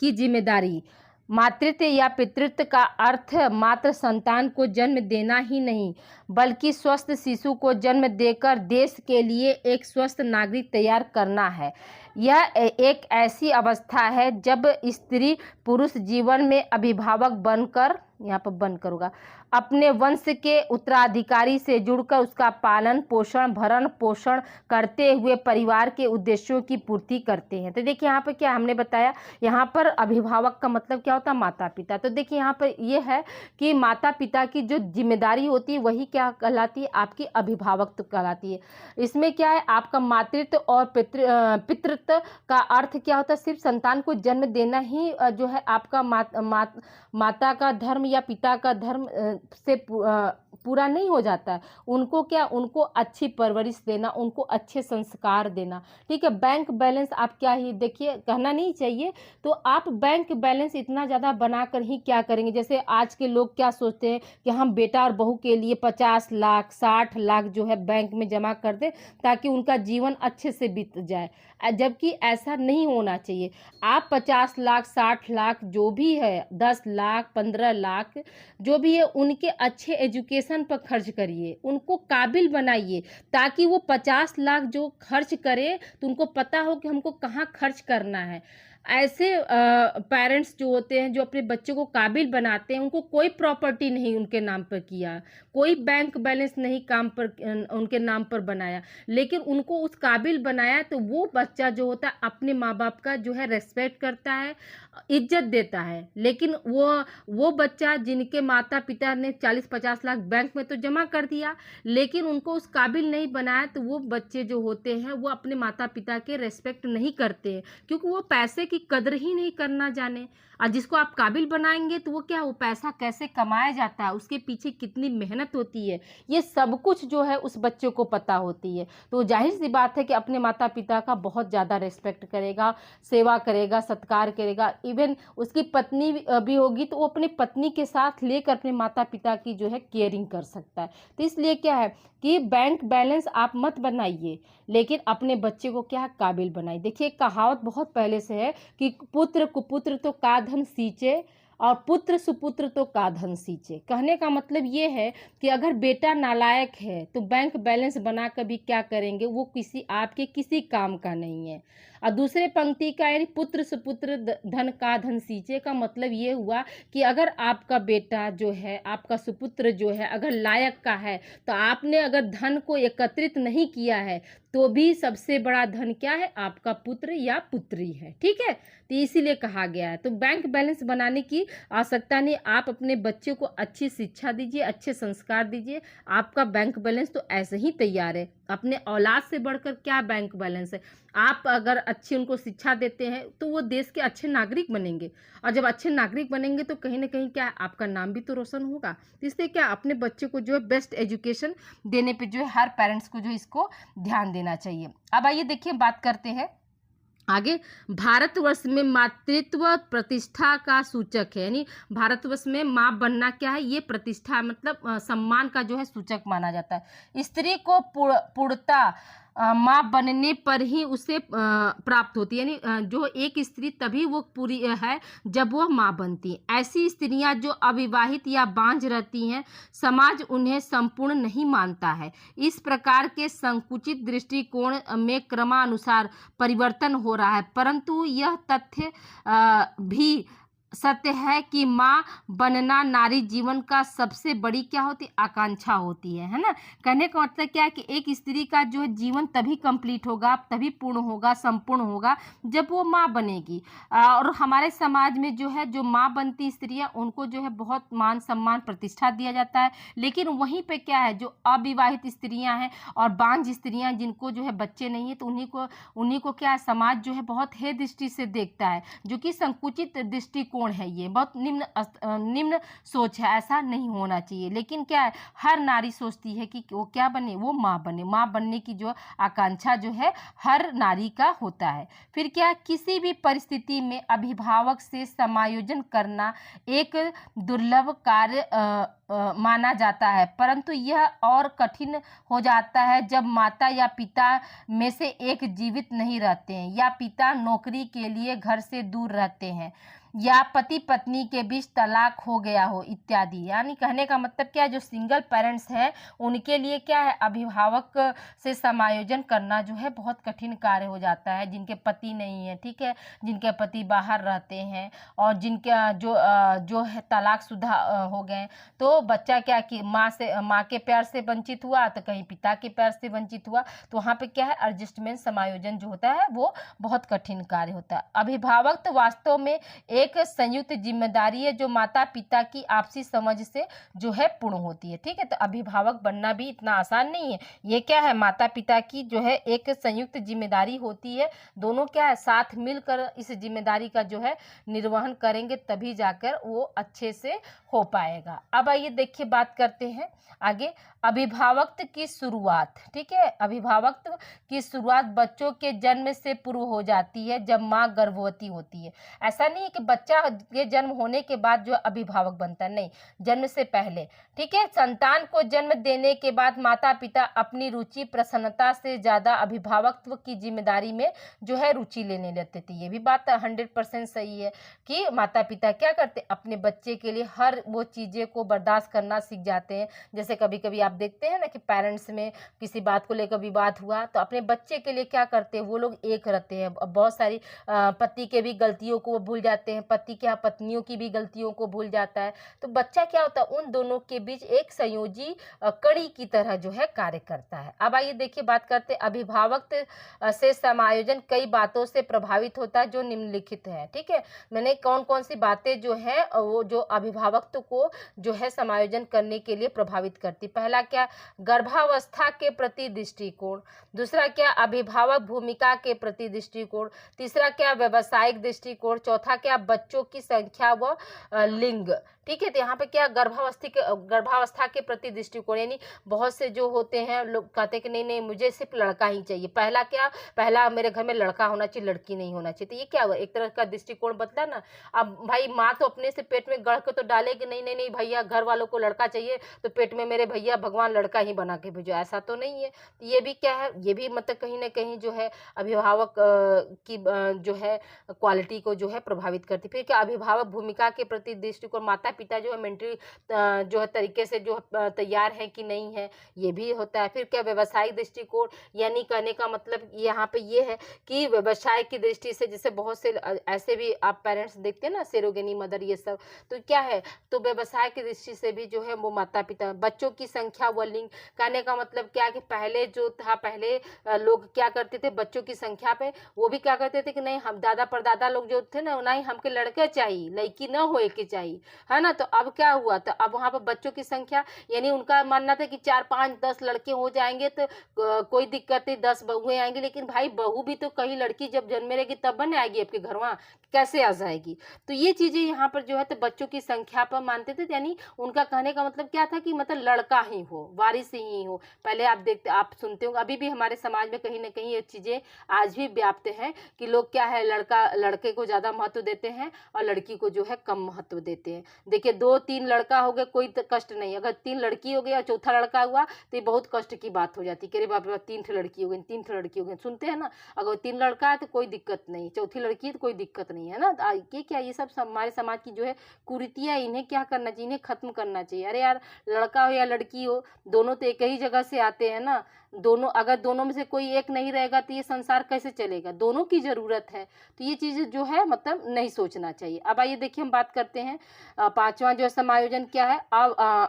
[SPEAKER 1] की जिम्मेदारी। मातृत्व या पितृत्व का अर्थ मात्र संतान को जन्म देना ही नहीं, बल्कि स्वस्थ शिशु को जन्म देकर देश के लिए एक स्वस्थ नागरिक तैयार करना है। यह एक ऐसी अवस्था है जब स्त्री पुरुष जीवन में अभिभावक बनकर, यहाँ पर बनकर होगा, अपने वंश के उत्तराधिकारी से जुड़कर उसका पालन पोषण भरण पोषण करते हुए परिवार के उद्देश्यों की पूर्ति करते हैं। तो देखिए यहाँ पर क्या हमने बताया, यहाँ पर अभिभावक का मतलब क्या होता है, माता पिता। तो देखिए यहाँ पर ये है कि माता पिता की जो जिम्मेदारी होती है वही क्या कहलाती है, आपकी अभिभावकत्व कहलाती है। इसमें क्या है, आपका मातृत्व और पितृत्व का अर्थ क्या होता है, सिर्फ संतान को जन्म देना ही जो है आपका माता का धर्म या पिता का धर्म से पूरा नहीं हो जाता है। उनको क्या, उनको अच्छी परवरिश देना, उनको अच्छे संस्कार देना, ठीक है। बैंक बैलेंस आप क्या ही देखिए, कहना नहीं चाहिए, तो आप बैंक बैलेंस इतना ज़्यादा बनाकर ही क्या करेंगे। जैसे आज के लोग क्या सोचते हैं कि हम बेटा और बहू के लिए 50 लाख 60 लाख जो है बैंक में जमा कर दें ताकि उनका जीवन अच्छे से बीत जाए, जबकि ऐसा नहीं होना चाहिए। आप 50 लाख 60 लाख जो भी है, 10 लाख 15 लाख जो भी है, उनके अच्छे एजुकेशन पर खर्च करिए, उनको काबिल बनाइए, ताकि वो 50 लाख जो खर्च करे तो उनको पता हो कि हमको कहाँ खर्च करना है। ऐसे पेरेंट्स जो होते हैं, जो अपने बच्चों को काबिल बनाते हैं, उनको कोई प्रॉपर्टी नहीं उनके नाम पर किया, कोई बैंक बैलेंस नहीं काम पर उनके नाम पर बनाया, लेकिन उनको उस काबिल बनाया, तो वो बच्चा जो होता है अपने माँ-बाप का जो है रिस्पेक्ट करता है, इज़्ज़त देता है। लेकिन वो बच्चा जिनके माता-पिता ने 40-50 लाख बैंक में तो जमा कर दिया, लेकिन उनको उस काबिल नहीं बनाया, तो वो बच्चे जो होते हैं, वो अपने माता-पिता के रिस्पेक्ट नहीं करते हैं। क्योंकि वो पैसे की कदर ही नहीं करना जाने। और जिसको आप काबिल बनाएँगे तो वो क्या, वो पैसा कैसे कमाया जाता है, उसके पीछे कितनी मेहनत होती है, ये सब कुछ जो है उस बच्चे को पता होती है। तो ज़ाहिर-सी बात है कि अपने माता-पिता का बहुत ज़्यादा रिस्पेक्ट करेगा, सेवा करेगा, सत्कार करेगा। इवन उसकी पत्नी भी होगी तो वो अपनी पत्नी के साथ लेकर अपने माता-पिता की जो है केयरिंग कर सकता है। तो इसलिए क्या है कि बैंक बैलेंस आप मत बनाइए, लेकिन अपने बच्चे को क्या है, काबिल बनाइए। देखिए, एक कहावत बहुत पहले से है कि पुत्र कुपुत्र तो का धन सींचे, और पुत्र सुपुत्र तो का धन सींचे। कहने का मतलब ये है कि अगर बेटा नालायक है तो बैंक बैलेंस बना कर भी क्या करेंगे, वो किसी आपके किसी काम का नहीं है। और दूसरे पंक्ति का यानी पुत्र सुपुत्र धन का धन सींचे का मतलब ये हुआ कि अगर आपका बेटा जो है, आपका सुपुत्र जो है, अगर लायक का है, तो आपने अगर धन को एकत्रित नहीं किया है, तो भी सबसे बड़ा धन क्या है, आपका पुत्र या पुत्री है। ठीक है, तो इसीलिए कहा गया है। तो बैंक बैलेंस बनाने की आवश्यकता नहीं, आप अपने बच्चे को अच्छी शिक्षा दीजिए, अच्छे संस्कार दीजिए, आपका बैंक बैलेंस तो ऐसे ही तैयार है। अपने औलाद से बढ़कर क्या बैंक बैलेंस है। आप अगर अच्छी उनको शिक्षा देते हैं तो वो देश के अच्छे नागरिक बनेंगे, और जब अच्छे नागरिक बनेंगे तो कहीं ना कहीं क्या, आपका नाम भी तो रोशन होगा। तो इसलिए क्या, अपने बच्चे को जो है बेस्ट एजुकेशन देने पे जो है हर पेरेंट्स को जो इसको ध्यान देना चाहिए। अब आइए देखिए, बात करते हैं आगे। भारतवर्ष में मातृत्व प्रतिष्ठा का सूचक है, यानी भारतवर्ष में माँ बनना क्या है, ये प्रतिष्ठा मतलब सम्मान का जो है सूचक माना जाता है। स्त्री को पूर्णता माँ बनने पर ही उसे प्राप्त होती है, यानी जो एक स्त्री तभी वो पूरी है जब वह माँ बनती है। ऐसी स्त्रियां जो अविवाहित या बांझ रहती हैं, समाज उन्हें संपूर्ण नहीं मानता है। इस प्रकार के संकुचित दृष्टिकोण में क्रमानुसार परिवर्तन हो रहा है, परंतु यह तथ्य भी सत्य है कि माँ बनना नारी जीवन का सबसे बड़ी क्या होती, आकांक्षा होती है ना। कहने का मतलब क्या है कि एक स्त्री का जो है जीवन तभी कंप्लीट होगा, तभी पूर्ण होगा, संपूर्ण होगा, जब वो माँ बनेगी। और हमारे समाज में जो है, जो माँ बनती स्त्रियाँ, उनको जो है बहुत मान सम्मान प्रतिष्ठा दिया जाता है। लेकिन वहीं पे क्या है, जो अविवाहित स्त्रियाँ हैं और बांझ स्त्रियाँ, जिनको जो है बच्चे नहीं है, तो उन्हीं को क्या है, समाज जो है बहुत हे दृष्टि से देखता है, जो कि संकुचित दृष्टिकोण है। ये बहुत निम्न सोच है, ऐसा नहीं होना चाहिए। लेकिन क्या है, हर नारी सोचती है कि वो क्या बने, वो माँ बने। माँ बनने की जो आकांक्षा जो है हर नारी का होता है। फिर क्या, किसी भी परिस्थिति में अभिभावक से समायोजन करना एक दुर्लभ कार्य माना जाता है, परंतु यह और कठिन हो जाता है जब माता या पिता में से एक जीवित नहीं रहते हैं, या पिता नौकरी के लिए घर से दूर रहते हैं, या पति पत्नी के बीच तलाक हो गया हो इत्यादि। यानी कहने का मतलब क्या है, जो सिंगल पेरेंट्स हैं उनके लिए क्या है, अभिभावक से समायोजन करना जो है बहुत कठिन कार्य हो जाता है। जिनके पति नहीं है, ठीक है, जिनके पति बाहर रहते हैं, और जिनके जो है तलाकशुदा हो गए, तो बच्चा क्या कि माँ के प्यार से वंचित हुआ, तो कहीं पिता के प्यार से वंचित हुआ, तो वहाँ पे क्या है, एडजस्टमेंट समायोजन जो होता है वो बहुत कठिन कार्य होता है। अभिभावक तो वास्तव में एक संयुक्त जिम्मेदारी है, जो माता पिता की आपसी समझ से जो है पूर्ण होती है। ठीक है, तो अभिभावक बनना भी इतना आसान नहीं है। ये क्या है, माता पिता की जो है एक संयुक्त जिम्मेदारी होती है। दोनों क्या है, साथ मिलकर इस जिम्मेदारी का जो है निर्वहन करेंगे, तभी जाकर वो अच्छे से हो पाएगा। अब आइए देखिए, बात करते हैं आगे। अभिभावकत्व की शुरुआत, ठीक है, अभिभावकत्व की शुरुआत बच्चों के जन्म से पूर्व हो जाती है, जब माँ गर्भवती होती है। ऐसा नहीं है कि बच्चा के जन्म होने के बाद जो अभिभावक बनता है, नहीं, जन्म से पहले। ठीक है, संतान को जन्म देने के बाद माता पिता अपनी रुचि प्रसन्नता से ज्यादा अभिभावकत्व की जिम्मेदारी में जो है रुचि लेने लगते थे। ये भी बात 100% सही है कि माता पिता क्या करते, अपने बच्चे के लिए हर वो चीजें को बर्दाश्त करना सीख जाते हैं। जैसे कभी कभी आप देखते हैं ना कि पेरेंट्स में किसी बात को लेकर विवाद हुआ तो अपने बच्चे के लिए क्या करते हैं, वो लोग एक रहते हैं। बहुत सारी पति के भी गलतियों को वो भूल जाते हैं, पति के यहाँ पत्नियों की भी गलतियों को भूल जाता है। तो बच्चा क्या होता है, उन दोनों के बीच एक संयोजी कड़ी की तरह जो है कार्य करता है। अब आइए देखिए, बात करते हैं अभिभावक से समायोजन कई बातों से प्रभावित होता है जो निम्नलिखित है। ठीक है, मैंने कौन कौन सी बातें जो है वो जो अभिभावक को जो है समायोजन करने के लिए प्रभावित करती। पहला क्या, गर्भावस्था के प्रति दृष्टिकोण। दूसरा क्या, अभिभावक भूमिका के प्रति दृष्टिकोण। तीसरा क्या, व्यवसायिक दृष्टिकोण। चौथा क्या, बच्चों की संख्या व लिंग। ठीक है, तो यहाँ पे क्या, गर्भावस्था के प्रति दृष्टिकोण, यानी बहुत से जो होते हैं लोग कहते हैं कि नहीं नहीं मुझे सिर्फ लड़का ही चाहिए। पहला क्या, पहला मेरे घर में लड़का होना चाहिए, लड़की नहीं होना चाहिए। तो ये क्या हुआ, एक तरह का दृष्टिकोण बदला ना। अब भाई माँ तो अपने से पेट में गढ़ के तो डालेगी, नहीं नहीं नहीं भैया घर वालों को लड़का चाहिए तो पेट में मेरे भैया भगवान लड़का ही बना के भेजो, ऐसा तो नहीं है। तो ये भी क्या है, ये भी मतलब कहीं ना कहीं जो है अभिभावक की जो है क्वालिटी को जो है प्रभावित करती। फिर क्या, अभिभावक भूमिका के प्रति दृष्टिकोण, माता पिता जो है मेंटली जो है तरीके से जो तैयार है कि नहीं है, ये भी होता है। फिर क्या, व्यवसायिक दृष्टिकोण, यानी कहने का मतलब यहाँ पे ये है कि व्यवसाय की दृष्टि से, जैसे बहुत से ऐसे भी आप पेरेंट्स देखते हैं ना, सेरोगेनी मदर ये सब, तो क्या है, तो व्यवसाय की दृष्टि से भी जो है वो माता पिता। बच्चों की संख्या व लिंग, कहने का मतलब क्या कि पहले जो था, पहले लोग क्या करते थे, बच्चों की संख्या पे वो भी क्या करते थे कि नहीं हम दादा परदादा लोग जो थे ना, नहीं हमके लड़के चाहिए, लड़की न होए के चाहिए, है ना। तो अब क्या हुआ, तो अब वहाँ पर बच्चों की संख्या, यानी उनका मानना था कि 4 5 10 लड़के हो जाएंगे तो कोई दिक्कत नहीं, 10 बहुएं आएंगी। लेकिन भाई बहू भी तो कहीं लड़की जब जन्मे रहेगी तब बन आएगी आपके घर, वहाँ कैसे आ जाएगी। तो ये चीजें यहाँ पर जो है तो बच्चों की संख्या पर मानते थे, यानी उनका कहने का मतलब क्या था कि मतलब लड़का ही हो, वारिस ही हो। पहले आप देखते, आप सुनते हो, अभी भी हमारे समाज में कहीं ना कहीं ये चीजें आज भी व्याप्त हैं कि लोग क्या है, लड़के को ज्यादा महत्व देते हैं और लड़की को जो है कम महत्व देते हैं। देखिए 2 3 लड़का हो गया कोई कष्ट नहीं, अगर 3 लड़की हो गया और चौथा लड़का हुआ तो ये बहुत कष्ट की बात हो जाती है। अरे बाप रे 3 लड़की हो गई, 3 लड़की हो गई, सुनते हैं ना। अगर 3 लड़का है तो कोई दिक्कत नहीं, चौथी लड़की है तो कोई दिक्कत नहीं है ना। ये क्या, ये सब हमारे समाज की जो है कुरीतियां, इन्हें क्या करना चाहिए, इन्हें खत्म करना चाहिए। अरे यार लड़का हो या लड़की हो, दोनों तो एक ही जगह से आते हैं ना। दोनों, अगर दोनों में से कोई एक नहीं रहेगा तो ये संसार कैसे चलेगा, दोनों की जरूरत है। तो ये चीजें जो है मतलब नहीं सोचना चाहिए। अब आइए देखिए, हम बात करते हैं पांचवा जो समायोजन क्या है,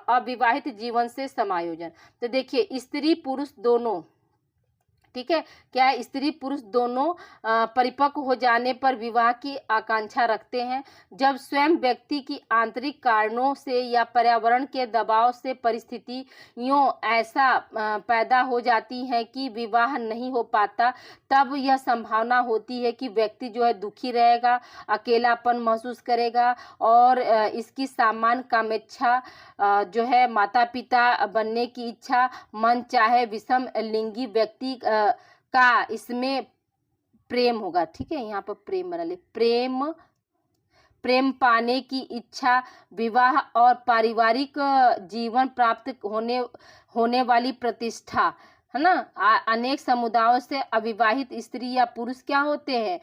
[SPEAKER 1] अविवाहित जीवन से समायोजन। तो देखिए स्त्री पुरुष दोनों, ठीक है, क्या है, स्त्री पुरुष दोनों परिपक्व हो जाने पर विवाह की आकांक्षा रखते हैं। जब स्वयं व्यक्ति की आंतरिक कारणों से या पर्यावरण के दबाव से परिस्थितियों ऐसा पैदा हो जाती है कि विवाह नहीं हो पाता, तब यह संभावना होती है कि व्यक्ति जो है दुखी रहेगा, अकेलापन महसूस करेगा और इसकी सामान्य कामेच्छा जो है माता पिता बनने की इच्छा, मन चाहे विषम लिंगी व्यक्ति का इसमें प्रेम होगा। ठीक है, यहाँ पर प्रेम बना ले, प्रेम पाने की इच्छा, विवाह और पारिवारिक जीवन प्राप्त होने वाली प्रतिष्ठा, है ना। अनेक समुदायों से अविवाहित स्त्री या पुरुष क्या होते हैं,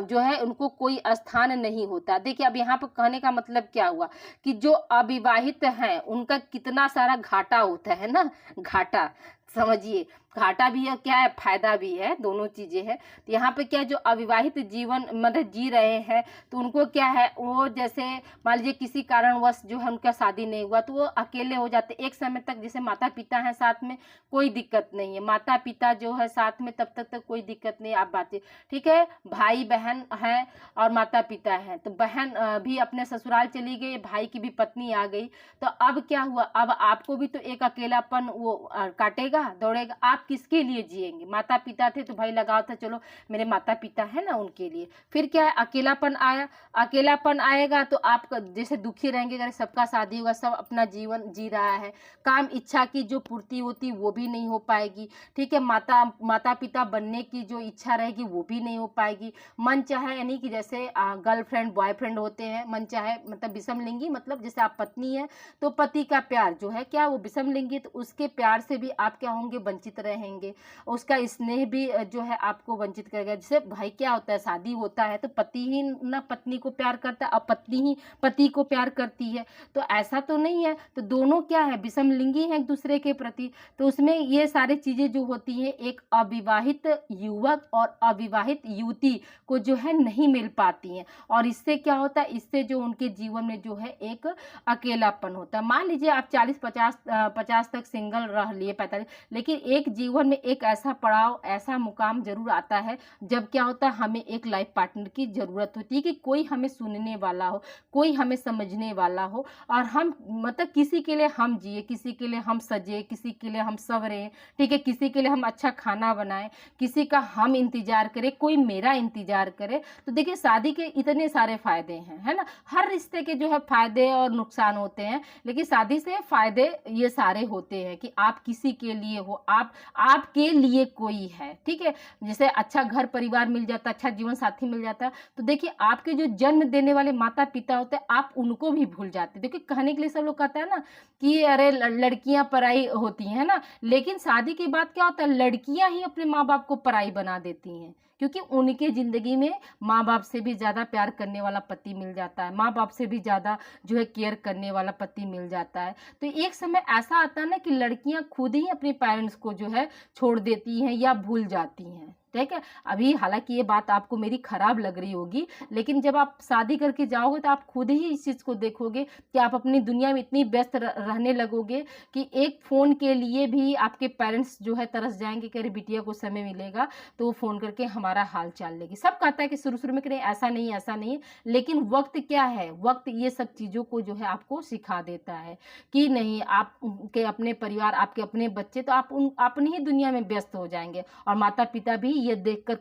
[SPEAKER 1] जो है उनको कोई स्थान नहीं होता। देखिए अब यहाँ पर कहने का मतलब क्या हुआ कि जो अविवाहित हैं उनका कितना सारा घाटा होता है ना, घाटा समझिए, घाटा भी है क्या है, फायदा भी है, दोनों चीजें हैं। तो यहाँ पे क्या, जो अविवाहित जीवन मतलब जी रहे हैं तो उनको क्या है, वो जैसे मान लीजिए किसी कारणवश जो है उनका शादी नहीं हुआ तो वो अकेले हो जाते एक समय तक। जैसे माता पिता हैं साथ में कोई दिक्कत नहीं है, माता पिता जो है साथ में तब तक कोई दिक्कत नहीं। आप बातें ठीक है, भाई बहन है और माता पिता है, तो बहन भी अपने ससुराल चली गई, भाई की भी पत्नी आ गई, तो अब क्या हुआ, अब आपको भी तो एक अकेलापन वो काटेगा दौड़ेगा। आप आप किसके लिए जिएंगे? माता पिता थे तो भाई लगाव था, चलो मेरे माता पिता है ना उनके लिए। फिर क्या है, अकेलापन आया, अकेलापन आएगा तो आप जैसे दुखी रहेंगे, अगर सबका शादी होगा, सब अपना जीवन जी रहा है, काम इच्छा की जो पूर्ति होती वो भी नहीं हो पाएगी, ठीक है, माता पिता बनने की जो इच्छा रहेगी वो भी नहीं हो पाएगी। मन चाहे यानी कि जैसे गर्लफ्रेंड बॉयफ्रेंड होते हैं, मन चाहे मतलब विषम लिंगी, मतलब जैसे आप पत्नी है तो पति का प्यार जो है क्या वो विषम लिंगी, तो उसके प्यार से भी आप क्या होंगे, वंचित रहेंगे, उसका स्नेह भी जो है आपको वंचित करेगा। जैसे भाई क्या होता है, शादी होता है तो पति ही ना पत्नी को प्यार करता है और पत्नी ही पति को प्यार करती है, तो ऐसा तो नहीं है, तो दोनों क्या है, विषम लिंगी है एक दूसरे के प्रति। तो उसमें ये सारी चीजें जो होती हैं एक अविवाहित युवक और अविवाहित युवती को जो है नहीं मिल पाती हैं, और इससे क्या होता है, इससे जो उनके जीवन में जो है एक अकेलापन होता है। मान लीजिए आप 40-50 तक सिंगल रह लिए, 45, लेकिन एक जीवन में एक ऐसा पड़ाव, ऐसा मुकाम जरूर आता है जब क्या होता है, हमें एक लाइफ पार्टनर की जरूरत होती है कि कोई हमें सुनने वाला हो, कोई हमें समझने वाला हो, और हम मतलब किसी के लिए हम जिए, किसी के लिए हम सजे, किसी के लिए हम संवरें, ठीक है, किसी के लिए हम अच्छा खाना बनाएं, किसी का हम इंतजार करें, कोई मेरा इंतजार करे। तो देखिए शादी के इतने सारे फायदे हैं, है ना, हर रिश्ते के जो है फायदे और नुकसान होते हैं, लेकिन शादी से फायदे ये सारे होते हैं कि आप किसी के लिए हो, आप आपके लिए कोई है, ठीक है, जैसे अच्छा घर परिवार मिल जाता, अच्छा जीवन साथी मिल जाता, तो देखिए आपके जो जन्म देने वाले माता पिता होते हैं आप उनको भी भूल जाते। देखिए कहने के लिए सब लोग कहता है ना कि अरे लड़कियां पराई होती हैं ना, लेकिन शादी के बाद क्या होता है, लड़कियां ही अपने माँ बाप को पराई बना देती हैं, क्योंकि उनके जिंदगी में माँ बाप से भी ज्यादा प्यार करने वाला पति मिल जाता है, माँ बाप से भी ज्यादा जो है केयर करने वाला पति मिल जाता है। तो एक समय ऐसा आता है ना कि लड़कियां खुद ही अपने पेरेंट्स को जो है छोड़ देती हैं या भूल जाती हैं, ठीक है। अभी हालांकि ये बात आपको मेरी खराब लग रही होगी, लेकिन जब आप शादी करके जाओगे तो आप खुद ही इस चीज को देखोगे कि आप अपनी दुनिया में इतनी व्यस्त रहने लगोगे कि एक फोन के लिए भी आपके पेरेंट्स जो है तरस जाएंगे कि अरे बिटिया को समय मिलेगा तो वो फोन करके हमारा हाल चाल लेगी। सब कहता है कि शुरू शुरू में कि नहीं ऐसा नहीं ऐसा नहीं, लेकिन वक्त क्या है, वक्त ये सब चीजों को जो है आपको सिखा देता है कि नहीं, आपके अपने परिवार, आपके अपने बच्चे, तो आप अपनी ही दुनिया में व्यस्त हो जाएंगे, और माता पिता भी ये देखकर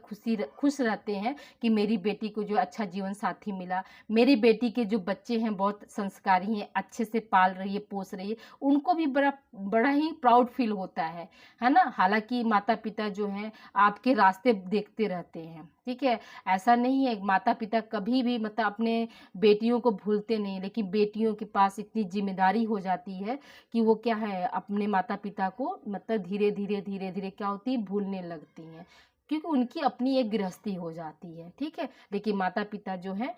[SPEAKER 1] खुश रहते हैं कि मेरी बेटी को जो अच्छा जीवन साथी मिला, मेरी बेटी के जो बच्चे हैं बहुत संस्कारी हैं, अच्छे से पाल रही है, पोस रही है, उनको भी बड़ा ही प्राउड फील होता है ना। हालांकि माता पिता जो हैं आपके रास्ते देखते रहते हैं, ठीक है, ऐसा नहीं है, माता पिता कभी भी मतलब अपने बेटियों को भूलते नहीं, लेकिन बेटियों के पास इतनी जिम्मेदारी हो जाती है कि वो क्या है, अपने माता पिता को मतलब धीरे धीरे क्या होती है, भूलने लगती हैं, क्योंकि उनकी अपनी एक गृहस्थी हो जाती है, ठीक है। लेकिन माता पिता जो है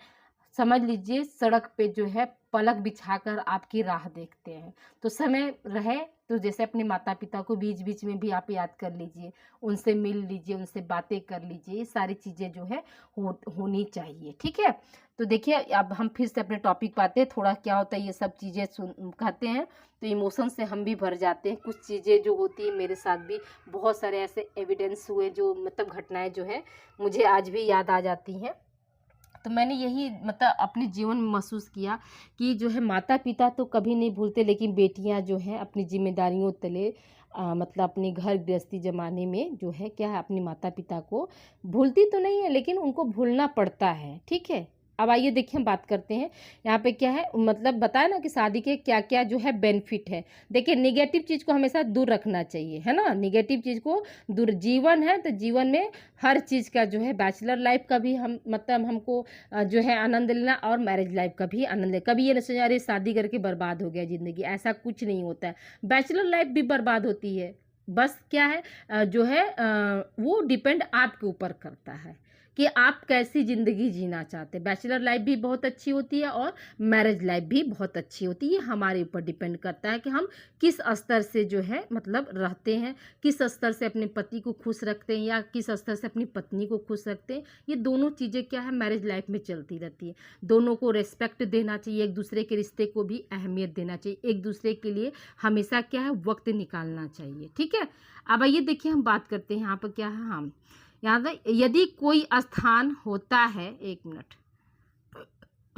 [SPEAKER 1] समझ लीजिए सड़क पे जो है पलक बिछाकर आपकी राह देखते हैं। तो समय रहे तो जैसे अपने माता पिता को बीच बीच में भी आप याद कर लीजिए, उनसे मिल लीजिए, उनसे बातें कर लीजिए, ये सारी चीज़ें जो है होनी चाहिए, ठीक है। तो देखिए अब हम फिर से अपने टॉपिक पे आते हैं, थोड़ा क्या होता है ये सब चीज़ें कहते हैं तो इमोशन से हम भी भर जाते हैं। कुछ चीज़ें जो होती है मेरे साथ भी बहुत सारे ऐसे एविडेंस हुए जो मतलब घटनाएं जो है मुझे आज भी याद आ जाती हैं। तो मैंने यही मतलब अपने जीवन में महसूस किया कि जो है माता पिता तो कभी नहीं भूलते, लेकिन बेटियां जो हैं अपनी जिम्मेदारियों तले मतलब अपनी घर गृहस्थी जमाने में जो है क्या है अपने माता पिता को भूलती तो नहीं है, लेकिन उनको भूलना पड़ता है, ठीक है। अब आइए देखिए हम बात करते हैं यहाँ पे क्या है, मतलब बताया ना कि शादी के क्या क्या जो है बेनिफिट है। देखिए निगेटिव चीज़ को हमेशा दूर रखना चाहिए, है ना, निगेटिव चीज़ को दूर। जीवन है तो जीवन में हर चीज़ का जो है बैचलर लाइफ का भी हम मतलब हमको जो है आनंद लेना, और मैरिज लाइफ का भी आनंद लेना। कभी ये नहीं सोचा अरे शादी करके बर्बाद हो गया ज़िंदगी, ऐसा कुछ नहीं होता है। बैचलर लाइफ भी बर्बाद होती है, बस क्या है जो है वो डिपेंड आपके ऊपर करता है कि आप कैसी ज़िंदगी जीना चाहते हैं। बैचलर लाइफ भी बहुत अच्छी होती है और मैरिज लाइफ भी बहुत अच्छी होती है, ये हमारे ऊपर डिपेंड करता है कि हम किस स्तर से जो है मतलब रहते हैं, किस स्तर से अपने पति को खुश रखते हैं या किस स्तर से अपनी पत्नी को खुश रखते हैं। ये दोनों चीज़ें क्या है मैरिज लाइफ में चलती रहती है। दोनों को रेस्पेक्ट देना चाहिए, एक दूसरे के रिश्ते को भी अहमियत देना चाहिए, एक दूसरे के लिए हमेशा क्या है वक्त निकालना चाहिए, ठीक है। अब आइए देखिए हम बात करते हैं यहाँ पर क्या है, हम यहाँ पर यदि कोई स्थान होता है, एक मिनट,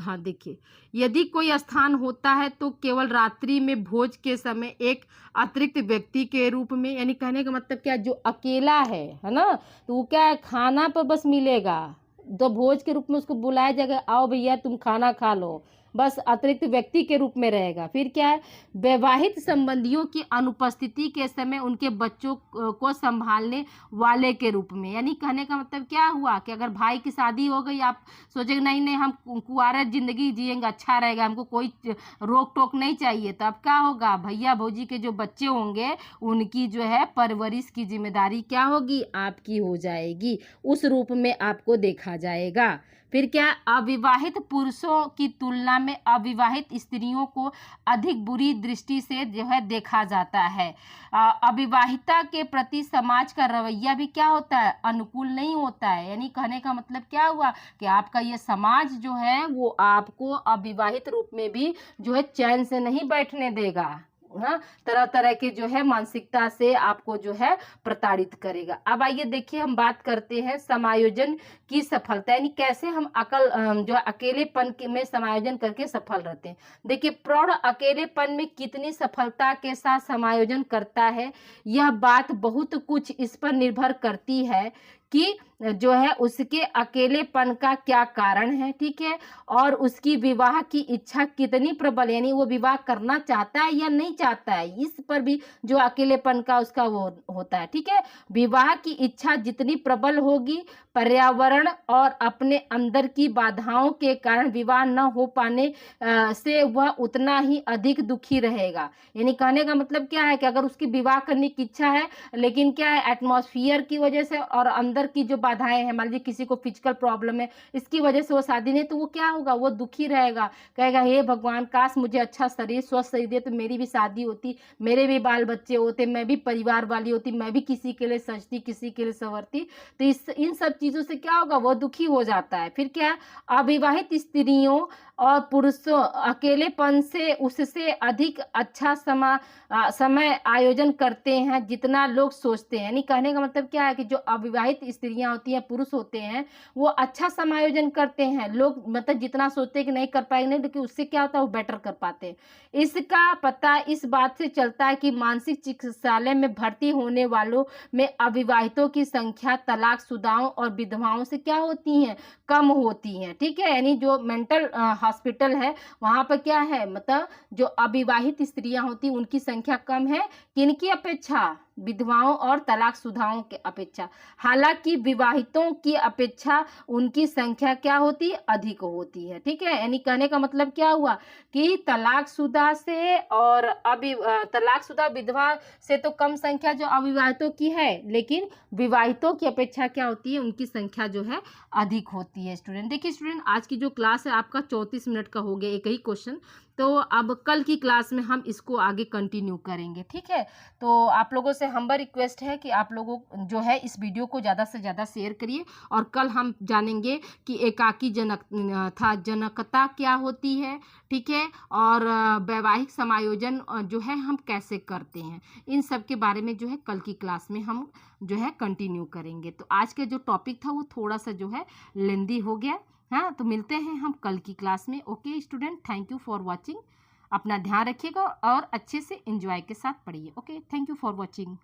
[SPEAKER 1] हाँ देखिए, यदि कोई स्थान होता है तो केवल रात्रि में भोज के समय एक अतिरिक्त व्यक्ति के रूप में, यानी कहने का मतलब क्या, जो अकेला है ना, तो वो क्या है, खाना पर बस मिलेगा, तो भोज के रूप में उसको बुलाया जाएगा, आओ भैया तुम खाना खा लो, बस अतिरिक्त व्यक्ति के रूप में रहेगा। फिर क्या है, वैवाहिक संबंधियों की अनुपस्थिति के समय उनके बच्चों को संभालने वाले के रूप में, यानी कहने का मतलब क्या हुआ कि अगर भाई की शादी हो गई, आप सोचेंगे नहीं नहीं हम कुंवारा जिंदगी जिएंगे, अच्छा रहेगा, हमको कोई रोक टोक नहीं चाहिए, तो अब क्या होगा, भैया भौजी के जो बच्चे होंगे उनकी जो है परवरिश की जिम्मेदारी क्या होगी, आपकी हो जाएगी, उस रूप में आपको देखा जाएगा। फिर क्या, अविवाहित पुरुषों की तुलना में अविवाहित स्त्रियों को अधिक बुरी दृष्टि से जो है देखा जाता है। अविवाहिता के प्रति समाज का रवैया भी क्या होता है, अनुकूल नहीं होता है, यानी कहने का मतलब क्या हुआ कि आपका ये समाज जो है वो आपको अविवाहित रूप में भी जो है चैन से नहीं बैठने देगा, हाँ, तरह तरह के जो है मानसिकता से आपको जो है प्रताड़ित करेगा। अब आइए देखिए, हम बात करते हैं समायोजन की सफलता, यानी कैसे हम जो है अकेलेपन में समायोजन करके सफल रहते हैं। देखिए, प्रौढ़ अकेलेपन में कितनी सफलता के साथ समायोजन करता है, यह बात बहुत कुछ इस पर निर्भर करती है कि जो है उसके अकेलेपन का क्या कारण है, ठीक है, और उसकी विवाह की इच्छा कितनी प्रबल, यानी वो विवाह करना चाहता है या नहीं चाहता है, इस पर भी जो अकेलेपन का उसका वो होता है, ठीक है। विवाह की इच्छा जितनी प्रबल होगी, पर्यावरण और अपने अंदर की बाधाओं के कारण विवाह न हो पाने से वह उतना ही अधिक दुखी रहेगा। यानी कहने का मतलब क्या है कि अगर उसकी विवाह करने की इच्छा है, लेकिन क्या है, एटमॉस्फेयर की वजह से और अंदर की जो बाधाएं हैं, मान लीजिए किसी को फिजिकल प्रॉब्लम है, इसकी वजह से वो शादी नहीं, तो वो क्या होगा, वो दुखी रहेगा, कहेगा हे भगवान, काश मुझे अच्छा शरीर, स्वस्थ शरीर दे तो मेरी भी शादी होती, मेरे भी बाल बच्चे होते, मैं भी परिवार वाली होती, मैं भी किसी के लिए सजती, किसी के लिए संवरती। तो इन सब चीजों से क्या होगा, वो दुखी हो जाता है। फिर क्या, अविवाहित स्त्रियों और पुरुषों अकेलेपन से उससे अधिक अच्छा समय आयोजन करते हैं जितना लोग सोचते हैं। यानी कहने का मतलब क्या है कि जो अविवाहित स्त्रियां होती हैं, पुरुष होते हैं, वो अच्छा समायोजन करते हैं, लोग मतलब जितना सोचते हैं कि नहीं कर पाएंगे, नहीं, लेकिन उससे क्या होता है, वो बेटर कर पाते हैं। इसका पता इस बात से चलता है कि मानसिक चिकित्सालय में भर्ती होने वालों में अविवाहितों की संख्या तलाकशुदाओं और विधवाओं से क्या होती है, कम होती है, ठीक है। यानी जो मेंटल हॉस्पिटल है वहां पर क्या है, मतलब जो अविवाहित स्त्रियां होती उनकी संख्या कम है, किनकी अपेक्षा, विधवाओं और तलाकशुदाओं के अपेक्षा। हालांकि विवाहितों की अपेक्षा उनकी संख्या क्या होती है, अधिक होती है, ठीक है। यानी कहने का मतलब क्या हुआ कि तलाकशुदा से और तलाकशुदा विधवा से तो कम संख्या जो अविवाहितों की है, लेकिन विवाहितों की अपेक्षा क्या होती है, उनकी संख्या जो है अधिक होती है। स्टूडेंट देखिए, स्टूडेंट आज की जो क्लास है आपका 34 मिनट का हो गया, एक ही क्वेश्चन, तो अब कल की क्लास में हम इसको आगे कंटिन्यू करेंगे, ठीक है। तो आप लोगों से हम्बल रिक्वेस्ट है कि आप लोगों जो है इस वीडियो को ज़्यादा से ज़्यादा शेयर करिए, और कल हम जानेंगे कि एकाकी जनकता क्या होती है, ठीक है, और वैवाहिक समायोजन जो है हम कैसे करते हैं, इन सब के बारे में जो है कल की क्लास में हम जो है कंटिन्यू करेंगे। तो आज का जो टॉपिक था वो थोड़ा सा जो है लेंदी हो गया, हाँ, तो मिलते हैं हम कल की क्लास में। Okay student, thank you for watching, अपना ध्यान रखिएगा और अच्छे से एंजॉय के साथ पढ़िए। Okay, thank you for watching.